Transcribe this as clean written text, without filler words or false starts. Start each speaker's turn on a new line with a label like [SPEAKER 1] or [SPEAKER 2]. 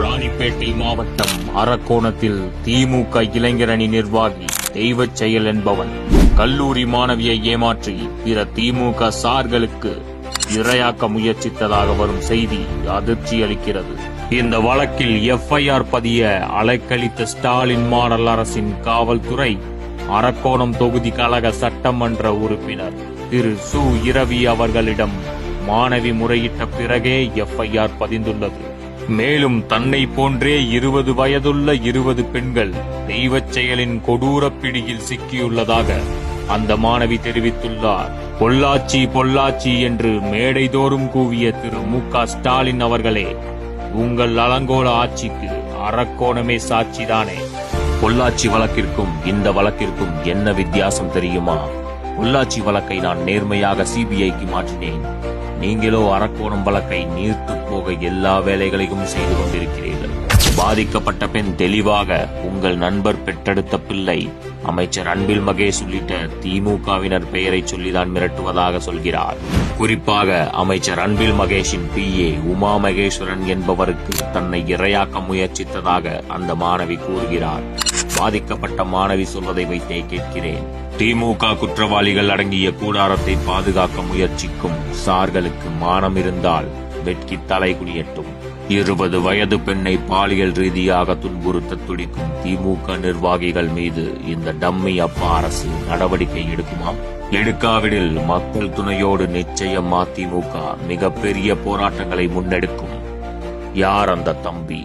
[SPEAKER 1] ராணிப்பேட்டை மாவட்டம் அரக்கோணத்தில் திமுக இளைஞரணி நிர்வாகி தெய்வச் செயல் என்பவன் கல்லூரி மாணவியை ஏமாற்றி பிற திமுக சார்களுக்கு இரையாக்க முயற்சித்ததாக வரும் செய்தி அதிர்ச்சி அளிக்கிறது. இந்த வழக்கில் எஃப்ஐஆர் பதிய அலைக்கழித்த ஸ்டாலின் மாடல் அரசின் காவல்துறை அரக்கோணம் தொகுதி கழக சட்டமன்ற உறுப்பினர் திரு சு இரவி அவர்களிடம் மாணவி முறையிட்ட பிறகே எஃப்ஐஆர் பதிந்துள்ளது. மேலும் தன்னை போன்றே 20 வயதுள்ள 20 பெண்கள் தெய்வச் செயலின் கொடூர பிடியில் சிக்கியுள்ளதாக அந்த மாணவி தெரிவித்துள்ளார். பொள்ளாச்சி பொள்ளாச்சி என்று மேடைதோறும் கூவிய திரு மு.க. ஸ்டாலின் அவர்களே, உங்கள் அலங்கோல ஆட்சிக்கு அரக்கோணமே சாட்சிதானே. பொள்ளாச்சி வழக்கிற்கும் இந்த வழக்கிற்கும் என்ன வித்தியாசம் தெரியுமா? பொள்ளாச்சி வழக்கை நான் நேர்மையாக சிபிஐக்கு மாற்றினேன். நீங்களோ அரக்கோணம் வழக்கை நீர்த்து போக எல்லா வேலைகளையும் செய்து கொண்டிருக்கிறீர்கள். பாதிக்கப்பட்ட பெண் தெளிவாக உங்கள் நண்பர் பெற்றெடுத்த பிள்ளை அமைச்சர் அன்பில் மகேஷ் உள்ளிட்ட திமுகவினர் பெயரை சொல்லிதான் மிரட்டுவதாக சொல்கிறார். குறிப்பாக அமைச்சர் அன்பில் மகேஷின் PA உமா மகேஸ்வரன் என்பவருக்கு தன்னை இரையாக்க முயற்சித்ததாக அந்த மாணவி கூறுகிறார். பாதிக்கப்பட்ட மாணவி சொல்வதை வைத்தே கேட்கிறேன். திமுக குற்றவாளிகள் அடங்கிய கூடாரத்தை பாதுகாக்க முயற்சிக்கும் சார்களுக்கு மானம் இருந்தால் வெட்கி தலை குனியட்டும். 20 வயது பெண்ணை பாலியல் ரீதியாக துன்புறுத்த துடிக்கும் திமுக நிர்வாகிகள் மீது இந்த டம்மி அப்பா அரசு நடவடிக்கை எடுக்குமா? எடுக்காவிடில் மக்கள் துணையோடு நிச்சயம் அதிமுக மிகப்பெரிய போராட்டங்களை முன்னெடுக்கும். யார் அந்த தம்பி?